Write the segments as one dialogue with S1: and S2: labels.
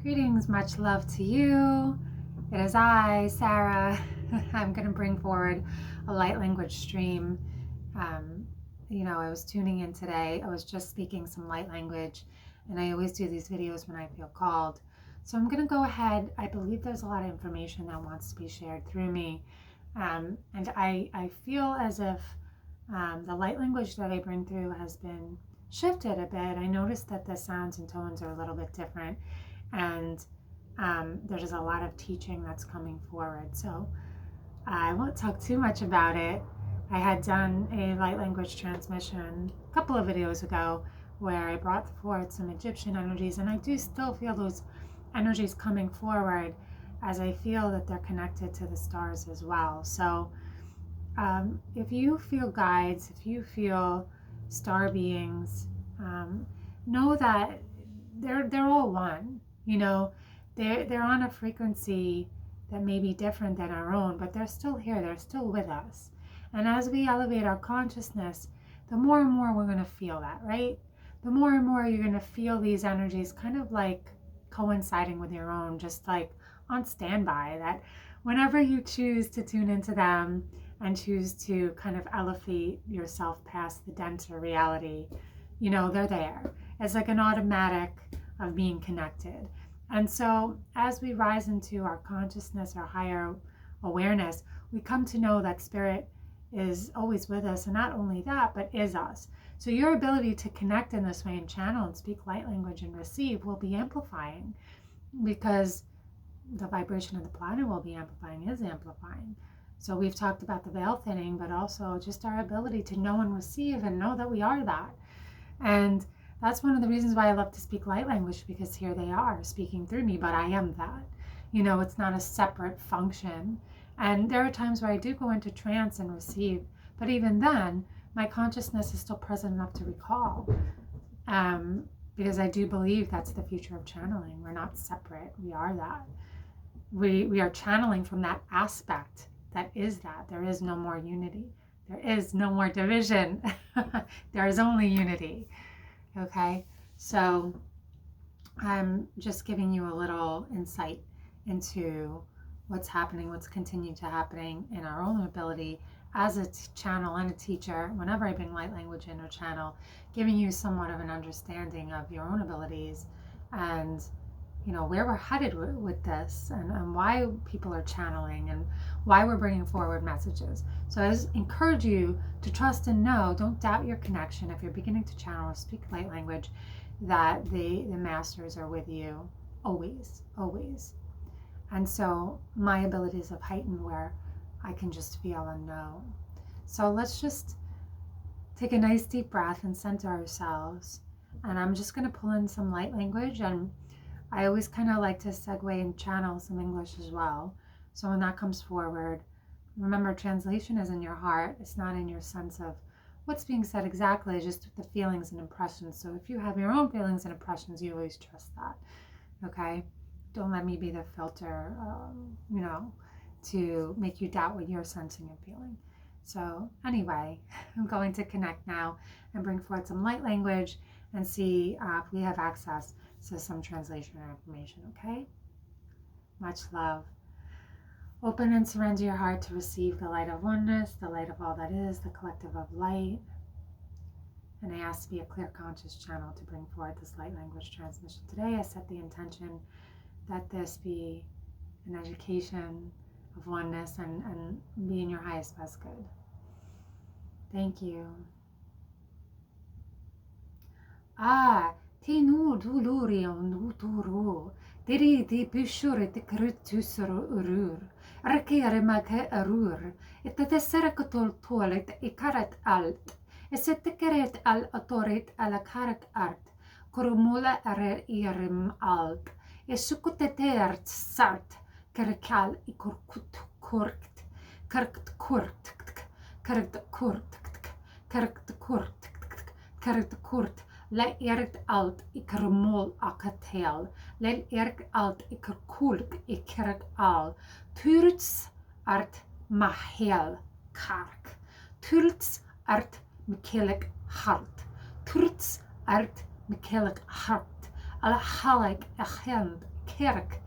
S1: Greetings, much love to you. It is I, Sarah. I'm going to bring forward a light language stream. I was tuning in today. I was just speaking some light language, and I always do these videos when I feel called. So I'm going to go ahead. I believe there's a lot of information that wants to be shared through me. And I feel as if the light language that I bring through has been shifted a bit. I noticed that the sounds and tones are a little bit different. And there's a lot of teaching that's coming forward. So I won't talk too much about it. I had done a light language transmission a couple of videos ago where I brought forth some Egyptian energies, and I do still feel those energies coming forward as I feel that they're connected to the stars as well. So if you feel guides, if you feel star beings, know that they're all one. They're on a frequency that may be different than our own, but they're still here. They're still with us. And as we elevate our consciousness, the more and more we're going to feel that, right? The more and more you're going to feel these energies kind of like coinciding with your own, just like on standby, that whenever you choose to tune into them and choose to kind of elevate yourself past the denser reality, they're there. It's like an automatic of being connected. And so as we rise into our consciousness, our higher awareness, we come to know that spirit is always with us, and not only that, but is us. So your ability to connect in this way and channel and speak light language and receive will be amplifying, because the vibration of the planet will be amplifying, is amplifying. So we've talked about the veil thinning, but also just our ability to know and receive and know that we are that. And that's one of the reasons why I love to speak light language, because here they are speaking through me, but I am that. It's not a separate function. And there are times where I do go into trance and receive, but even then, my consciousness is still present enough to recall, because I do believe that's the future of channeling. We're not separate. We are that. We are channeling from that aspect that is that. There is no more unity. There is no more division. There is only unity. Okay, so I'm just giving you a little insight into what's happening, what's continuing to happening in our own ability as a channel and a teacher. Whenever I bring light language in or channel, giving you somewhat of an understanding of your own abilities and where we're headed with this, and why people are channeling and why we're bringing forward messages. So I just encourage you to trust and know, don't doubt your connection. If you're beginning to channel or speak light language, that the masters are with you always, always. And so my abilities have heightened where I can just feel and know. So let's just take a nice deep breath and center ourselves. And I'm just going to pull in some light language, and I always kind of like to segue and channel some English as well. So when that comes forward, remember, translation is in your heart. It's not in your sense of what's being said exactly, just the feelings and impressions. So if you have your own feelings and impressions, you always trust that. Okay? Don't let me be the filter, to make you doubt what you're sensing and feeling. So anyway, I'm going to connect now and bring forth some light language and see if we have access to some translation or information, okay? Much love. Open and surrender your heart to receive the light of oneness, the light of all that is, the collective of light. And I ask to be a clear conscious channel to bring forward this light language transmission. Today I set the intention that this be an education of oneness and be in your highest best good. Thank you. Tinu duluri on uturu. Diri di bishur te kritusur urur. Rakere make arur. Et te serakatol toilet ikarat alt. Esettekeret al autorit ala karak art. Korumula are irim alt. Esukutetert sart. Kerkal ikurkut kurkt. Kerkt kurt. Kerkt kurt. Kerkt kurt. Kerkt kurt. Let erkt alt ikermol akatel. Let erkt alt ikerkulk ikerk al. Turts art mahel kark. Turts art mikelik hart. Turts art mikelik hart. Al halek achend kerk,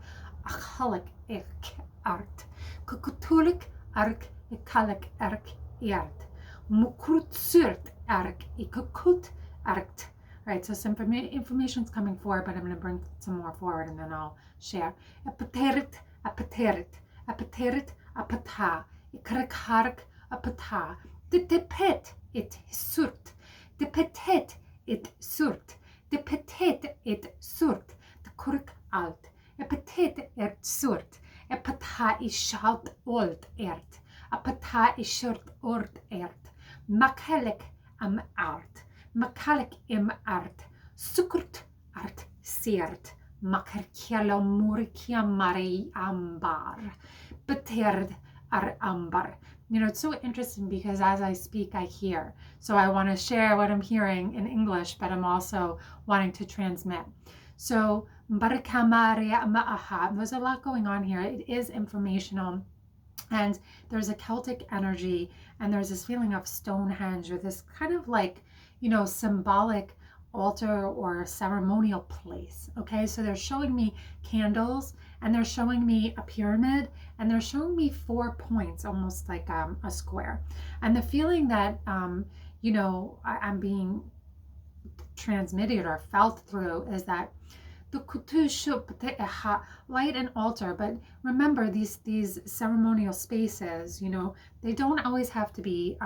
S1: achalik ek art, kukutulik ark ikalik erk ert, mukrutsurt ark ikukut art. Right, so some information's coming forward, but I'm going to bring some more forward and then I'll share. Apaterit, apaterit, apaterit, apata, ikarikhark, apata, dipet it surt, dipetet it surt, dipetet it surt, the kurk alt, apatet ert surt, apata ishalt old ert, apata ishurt ord ert, makalek am art. Makalik im art, sukurt art seert, makarkjalo murkia mari ambar, beterd ar ambar. You know, it's so interesting because as I speak, I hear. So I want to share what I'm hearing in English, but I'm also wanting to transmit. So, there's a lot going on here. It is informational. And there's a Celtic energy, and there's this feeling of Stonehenge, or this kind of like, you know, symbolic altar or ceremonial place. Okay, so they're showing me candles, and they're showing me a pyramid, and they're showing me 4 points, almost like a square. And the feeling that, you know, I'm being transmitted or felt through is that light and altar. But remember, these ceremonial spaces, you know, they don't always have to be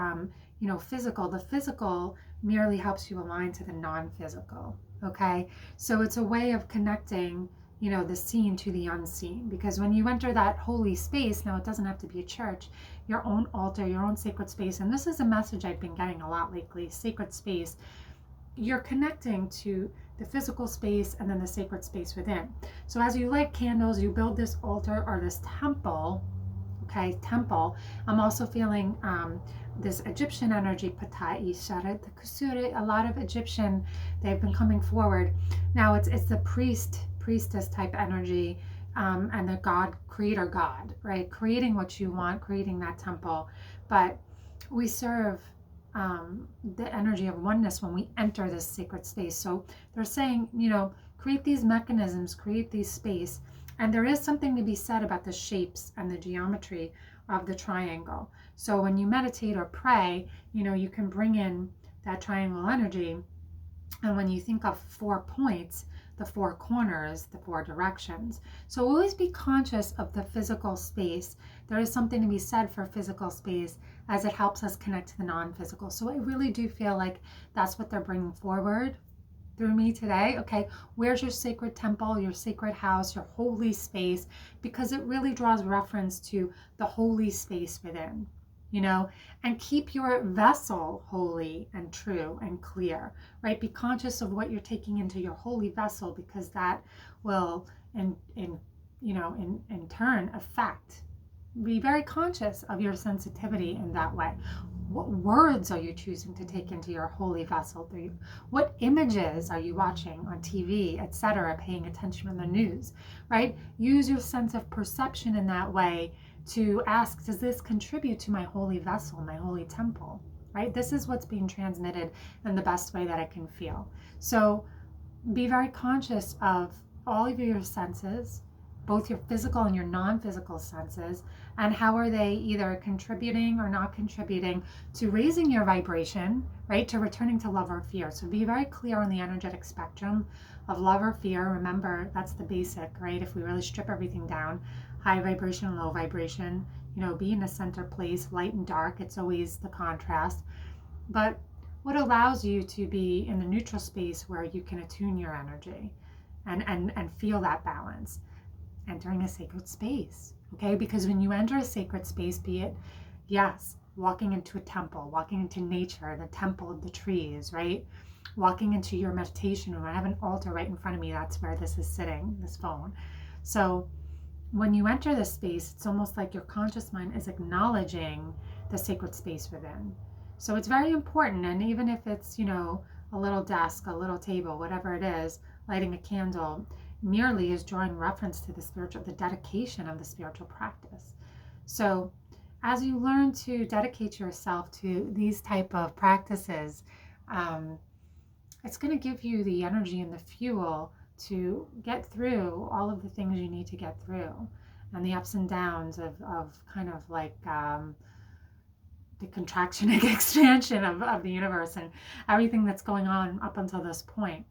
S1: you know, physical. The physical merely helps you align to the non-physical. Okay, so it's a way of connecting, you know, the seen to the unseen, because when you enter that holy space, now it doesn't have to be a church, your own altar, your own sacred space. And this is a message I've been getting a lot lately: sacred space. You're connecting to the physical space and then the sacred space within. So as you light candles, you build this altar or this temple. Okay, temple. I'm also feeling this Egyptian energy, Patai Sharet Kusure. A lot of Egyptian, they've been coming forward. Now it's the priestess type energy, and the God, creator God, right? Creating what you want, creating that temple. But we serve the energy of oneness when we enter this sacred space. So they're saying, you know, create these mechanisms, create these space. And there is something to be said about the shapes and the geometry of the triangle. So when you meditate or pray, you know, you can bring in that triangle energy. And when you think of 4 points, the 4 corners, the 4 directions. So always be conscious of the physical space. There is something to be said for physical space, as it helps us connect to the non-physical. So I really do feel like that's what they're bringing forward through me today. Okay, where's your sacred temple, your sacred house, your holy space? Because it really draws reference to the holy space within, you know, and keep your vessel holy and true and clear, right? Be conscious of what you're taking into your holy vessel, because that will in turn affect. Be very conscious of your sensitivity in that way. What words are you choosing to take into your holy vessel? What images are you watching on TV, etc., paying attention on the news, right? Use your sense of perception in that way to ask, does this contribute to my holy vessel, my holy temple, right? This is what's being transmitted in the best way that I can feel. So be very conscious of all of your senses, both your physical and your non-physical senses, and how are they either contributing or not contributing to raising your vibration, right, to returning to love or fear. So be very clear on the energetic spectrum of love or fear. Remember, that's the basic, right? If we really strip everything down, high vibration, low vibration, you know, be in a center place, light and dark, it's always the contrast. But what allows you to be in the neutral space where you can attune your energy and feel that balance? Entering a sacred space, okay? Because when you enter a sacred space, be it, yes, walking into a temple, walking into nature, the temple of the trees, right? Walking into your meditation room. I have an altar right in front of me. That's where this is sitting, this phone. So when you enter this space, it's almost like your conscious mind is acknowledging the sacred space within. So it's very important. And even if it's, you know, a little desk, a little table, whatever it is, lighting a candle, merely is drawing reference to the dedication of the spiritual practice. So as you learn to dedicate yourself to these type of practices, it's going to give you the energy and the fuel to get through all of the things you need to get through, and the ups and downs of kind of like the contraction and expansion of the universe and everything that's going on up until this point.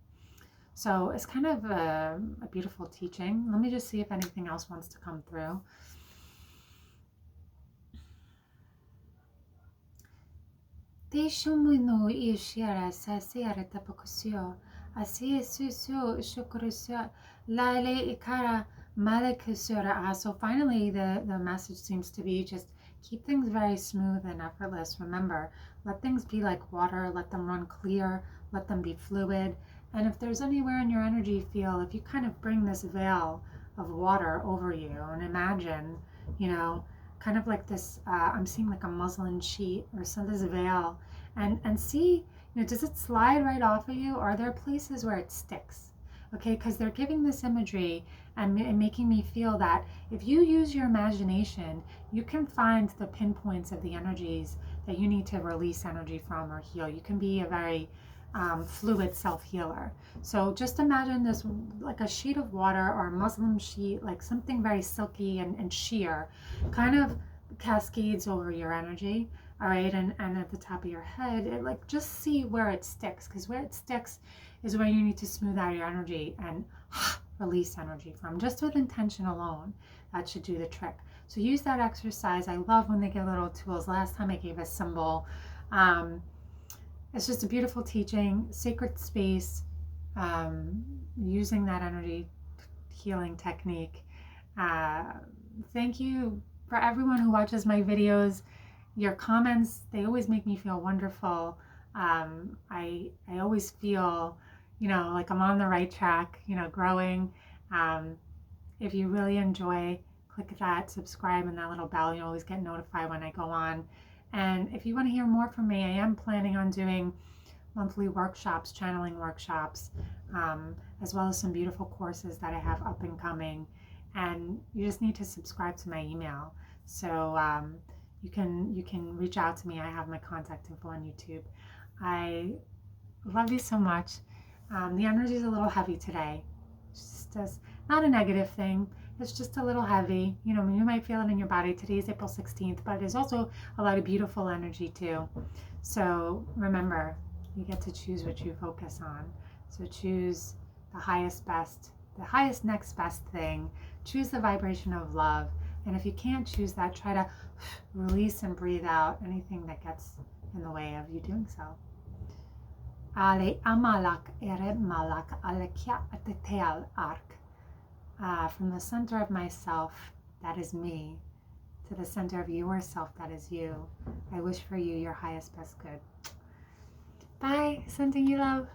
S1: So it's kind of a beautiful teaching. Let me just see if anything else wants to come through. Deixa-me no ishara sasiara tapakusio. Asi susio shukurusio. Lale ikara malakusura. So finally the message seems to be just keep things very smooth and effortless. Remember, let things be like water, let them run clear, let them be fluid. And if there's anywhere in your energy field, if you kind of bring this veil of water over you and imagine, you know, kind of like this, I'm seeing like a muslin sheet or some this veil, and see, you know, does it slide right off of you? Or are there places where it sticks? Okay, because they're giving this imagery and making me feel that if you use your imagination, you can find the pinpoints of the energies that you need to release energy from or heal. You can be a very fluid self-healer. So just imagine this like a sheet of water or a muslin sheet, like something very silky and sheer, kind of cascades over your energy. All right, and at the top of your head, it like just see where it sticks, because where it sticks is where you need to smooth out your energy and release energy from, just with intention alone. That should do the trick. So use that exercise. I love when they give little tools. Last time I gave a symbol. It's just a beautiful teaching, sacred space, using that energy healing technique. Thank you for everyone who watches my videos. Your comments, they always make me feel wonderful. I always feel, you know, like I'm on the right track, you know, growing. If you really enjoy, click that subscribe and that little bell. You'll always get notified when I go on. And if you want to hear more from me, I am planning on doing monthly workshops, channeling workshops, as well as some beautiful courses that I have up and coming. And you just need to subscribe to my email. So you can reach out to me. I have my contact info on YouTube. I love you so much. The energy is a little heavy today. It's just not a negative thing. It's just a little heavy. You know, you might feel it in your body. Today is April 16th, but there's also a lot of beautiful energy too. So remember, you get to choose what you focus on. So choose the highest best, the highest next best thing. Choose the vibration of love. And if you can't choose that, try to release and breathe out anything that gets in the way of you doing so. Ale amalak ere malak alekia ateteal ark. From the center of myself, that is me, to the center of yourself, that is you. I wish for you your highest best good. Bye. Sending you love.